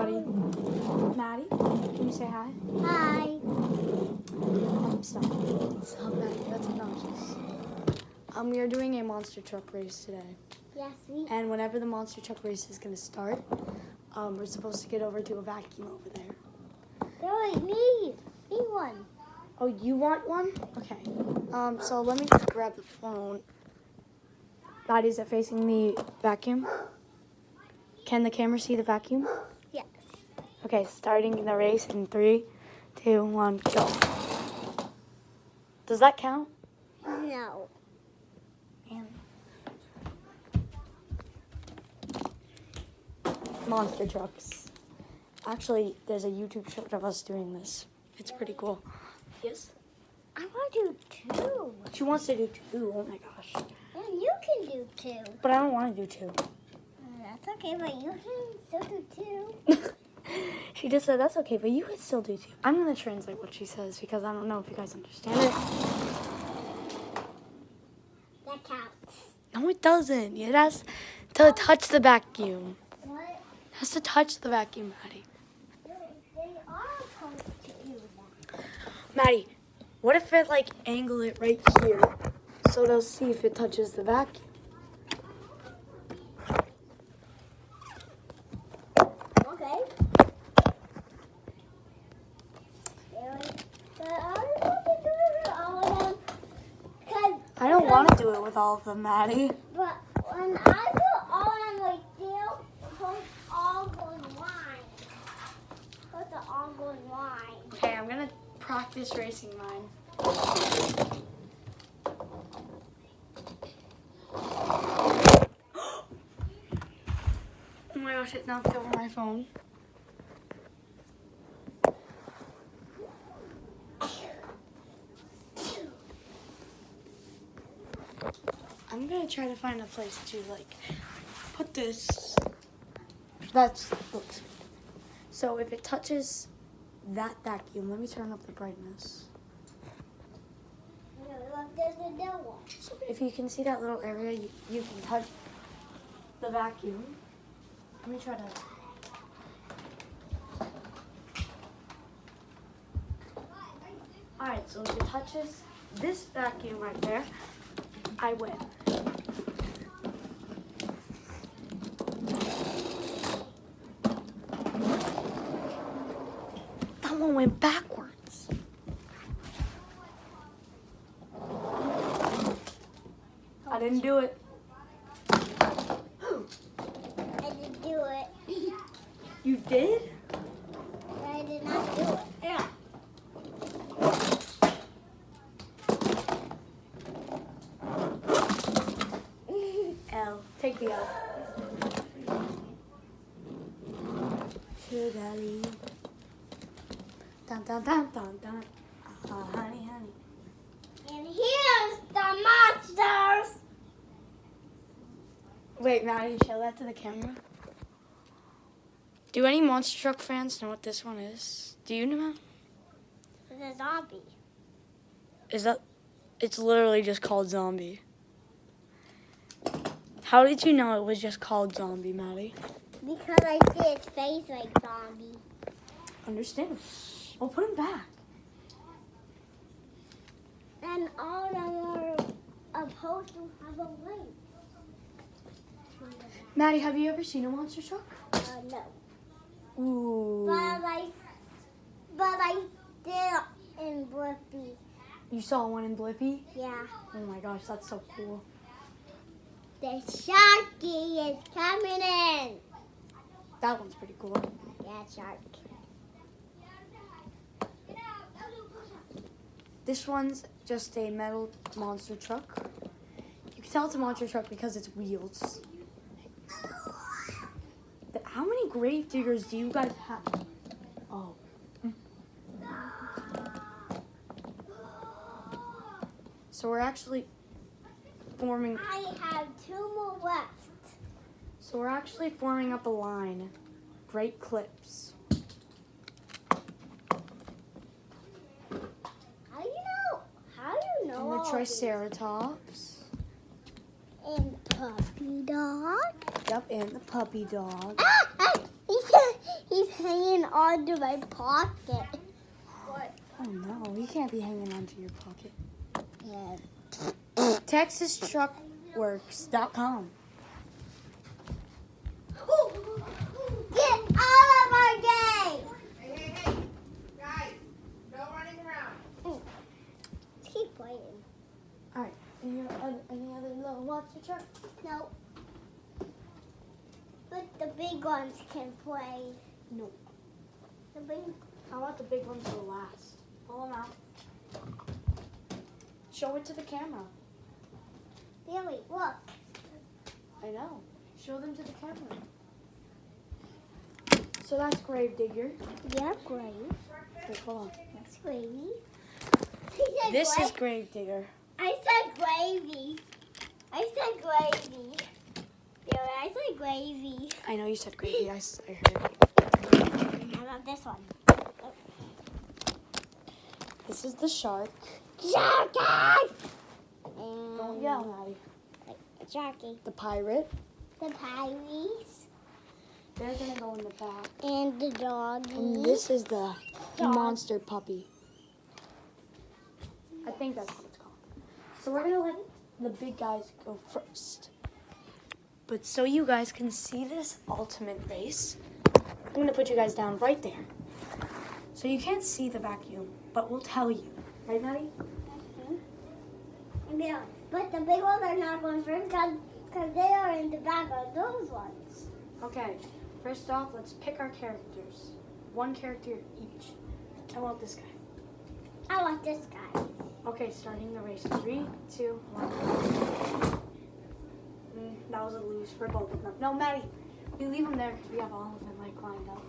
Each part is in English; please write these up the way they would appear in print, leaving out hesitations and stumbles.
everybody. Maddie, can you say hi? Hi. Stop. Stop, Maddie. That's obnoxious. We are doing a monster truck race today. Yes, we. And whenever the monster truck race is going to start, we're supposed to get over to a vacuum over there. No, wait, me one. Oh, you want one? Okay. So let me just grab the phone. Maddie, is it facing the vacuum? Can the camera see the vacuum? Yes. Okay, starting the race in 3, 2, 1, go. Does that count? No. Man. Monster trucks. Actually, there's a YouTube short of us doing this. It's pretty cool. Yes? I want to do two. She wants to do 2. Oh my gosh. And you can do two. But I don't want to do 2. That's okay, but you can still do two. She just said that's okay, but you can still do 2. I'm going to translate what she says because I don't know if you guys understand it. That counts. No, it doesn't. It has to touch the vacuum. What? It has to touch the vacuum, Maddie. They are supposed to do that. Maddie, what if it angle it right here so they'll see if it touches the vacuum? Okay. But I don't want to do it with all of them. I don't want to do it with all of them, Maddie. But when I do all of them, they'll supposed all go in line. Supposed to all go in line. Okay, I'm going to practice racing mine. Oh my gosh, it knocked over my phone. I'm gonna try to find a place to put this. Looks good. So if it touches that vacuum, let me turn up the brightness. Look, there's a new one. So if you can see that little area, you can touch the vacuum. Let me try to. Alright, so if it touches this vacuum right there, I win. That one went backwards. I didn't do it. I didn't do it. You did? I did not do it. Yeah. L. Take the L. Sugar leaf. Dun dun dun dun dun. Honey, honey. And here's the monsters. Wait, Maddie, show that to the camera. Do any Monster Truck fans know what this one is? Do you know? It's a zombie. Is that? It's literally just called Zombie. How did you know it was just called Zombie, Maddie? Because I see its face like zombie. Understand. Well, put him back. And all of them are supposed to have a link. Maddie, have you ever seen a Monster Truck? No. Ooh. But I did in Blippi. You saw one in Blippi? Yeah. Oh my gosh, that's so cool. The Sharky is coming in. That one's pretty cool. Yeah, shark. This one's just a metal monster truck. You can tell it's a monster truck because it's wheels. How many grave diggers do you guys have? Oh. So we're actually forming. I have 2 more left. So we're actually forming up a line. Great clips. How do you know? How do you know? And the all these? Triceratops. And puppy dog. Yep, and the puppy dog. Ah, he's hanging onto my pocket. What? Oh no, you can't be hanging onto your pocket. Yeah. TexasTruckWorks.com. Get out of our game! Hey, guys, no running around. Keep playing. All right. Any other little monster truck? No. But the big ones can play. No. The big. I want the big ones to last. Pull them out. Show it to the camera. Billy, look. I know. Show them to the camera. So that's Gravedigger. Yeah, Grave. Wait, hold on. That's Gravy. He said This is Gravy. Gravedigger. I said Gravy. I said Gravy. Billy, I said Gravy. I know you said gravy. I heard it. How about this one? This is the shark. Sharky! Don't yell, Maddie. Sharky. The pirate. The Pirates. They're gonna go in the back. And the doggy. And this is the Dog. monster puppy. I think that's what it's called. So we're gonna let the big guys go first. But so you guys can see this ultimate race, I'm gonna put you guys down right there. So you can't see the vacuum, but we'll tell you. Right, Maddie? Yeah, but the big ones are not going first because they are in the back of those ones. Okay, first off, let's pick our characters. One character each. I want this guy. I want this guy. Okay, starting the race. 3, 2, 1. That was a lose for both of them. No, Maddie, we leave them there because we have all of them like lined up.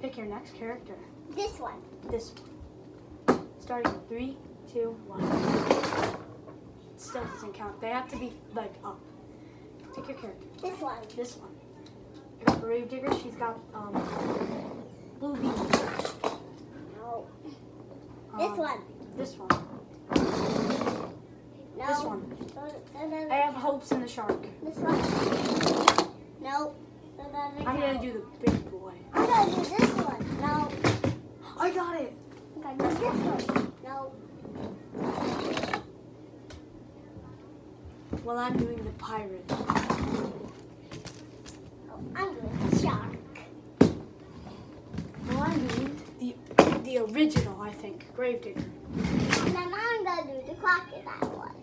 Pick your next character. This one. This one. Starting in 3, 2, 1. It still doesn't count. They have to be like up. Pick your character. This one. This one. Your Gravedigger, she's got blue beans. No. This one. This one. No. This one. No. I have hopes in the shark. This one. No. I'm gonna do the big boy. I'm gonna do this one. No. I got it. I'm gonna do this one. No. Well, I'm doing the pirate. No. I'm doing the shark. Well, I'm doing the original, I think, Gravedigger. And then I'm gonna do the crocodile one.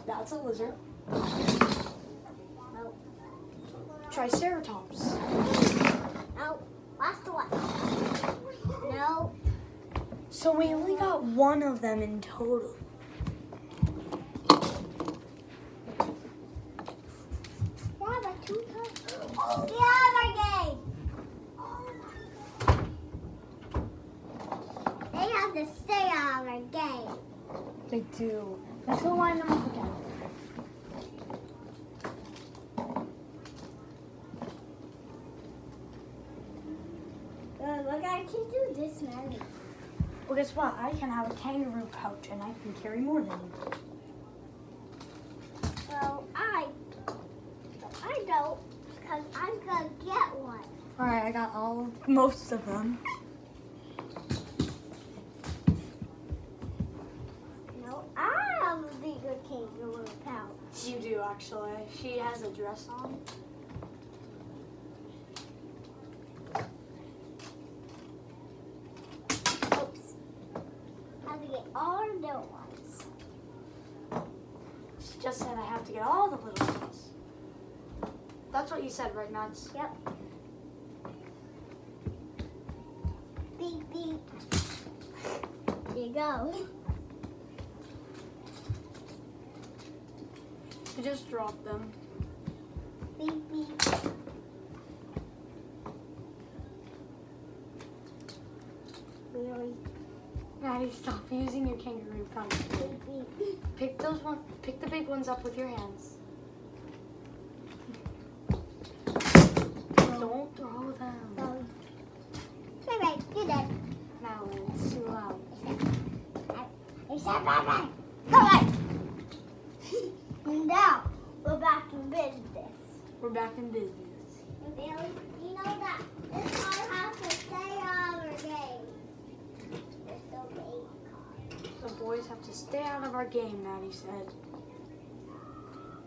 That's a lizard. No. Triceratops. No. Last one. No. So we only got one of them in total. Yeah, but 2 times. Oh, yeah, my game. They have to stay out of our game. They do. Let's go line them up again. Look, I can do this many. Well, guess what? I can have a kangaroo pouch and I can carry more than you. So I don't, because I'm going to get one. All right, I got most of them. No, I have a bigger kangaroo pouch. You do, actually. She has a dress on. Oops. I have to get all the little ones. She just said I have to get all the little ones. That's what you said, right, Mads? Yep. Beep, beep. There you go. You just dropped them. Beep, beep. Really? Maddie, stop using your kangaroo pouch. Beep, beep. Pick those one. Pick the big ones up with your hands. Don't throw them. Baby, you're dead. Now it's too loud. Except Baba. Go away. Now, we're back in business. We're back in business. And Billy, you know that this car has stay out of our game, Maddie said.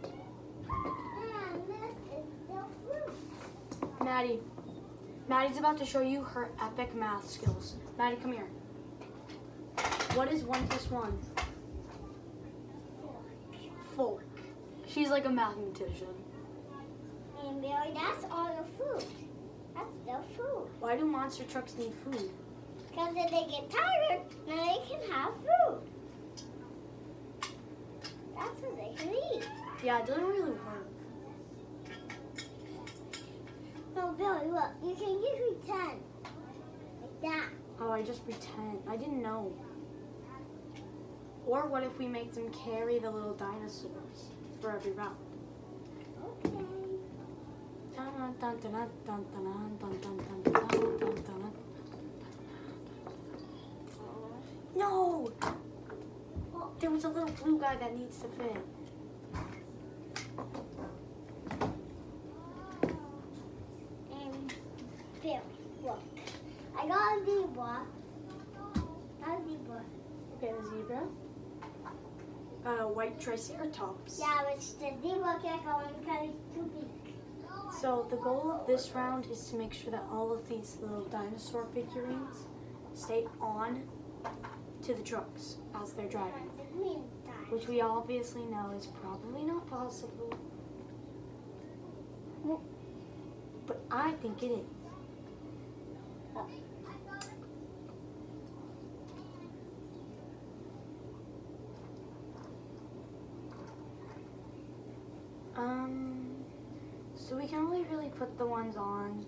And this is still fruit. Maddie's about to show you her epic math skills. Maddie, come here. What is 1 + 1? 4. She's like a mathematician. And Billy, that's all the food. That's still food. Why do monster trucks need food? Because if they get tired, then they can have food. That's what they can eat. Yeah, it doesn't really work. No, Billy, look, you can use pretend. Like that. Oh, I just pretend. I didn't know. Or what if we make them carry the little dinosaurs for every round? Okay. Dun, dun, dun, dun, dun, dun, dun, dun, dun, dun, dun, dun. No! There was a little blue guy that needs to fit. And Billy, look. I got a zebra. A zebra. Okay, the zebra. Got a white triceratops. Yeah, which the zebra can't go in because it's too big. So the goal of this round is to make sure that all of these little dinosaur figurines stay on to the trucks as they're driving, which we obviously know is probably not possible. But I think it is. So we can only really put the ones on,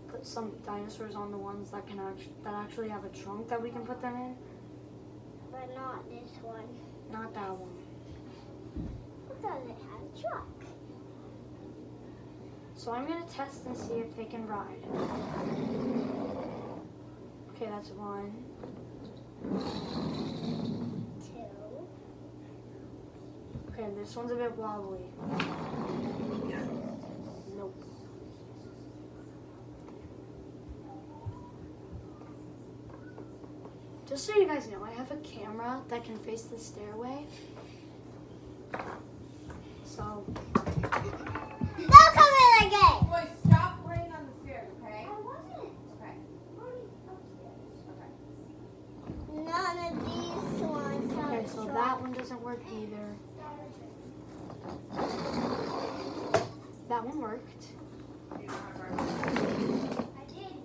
put some dinosaurs on the ones that can actually have a trunk that we can put them in. But not this one. Not that one. It doesn't have a truck. So I'm gonna test and see if they can ride. Okay, that's 1. 2. Okay, this one's a bit wobbly. Nope. Just so you guys know, I have a camera that can face the stairway. So, Don't come in again! Boys, stop playing on the stairs, okay? I wasn't. Okay. Okay. None of these ones have okay, a so truck. that one doesn't work either. That one worked. You don't have our- I did.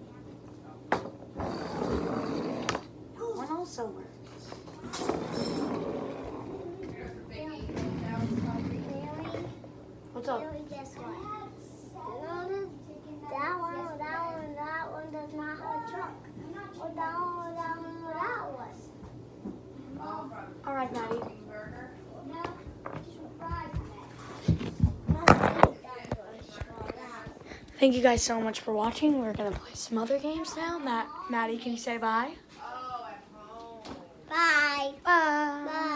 That one also worked. Here's the biggie. That was probably- Really? What's up? Really, guess what? That one does not have a truck. Or that one, that one. All from All right, Maddie. King Burger. No, surprise. Thank you guys so much for watching. We're gonna play some other games now. Maddie, can you say bye? Oh, at home. Bye. Bye. Bye.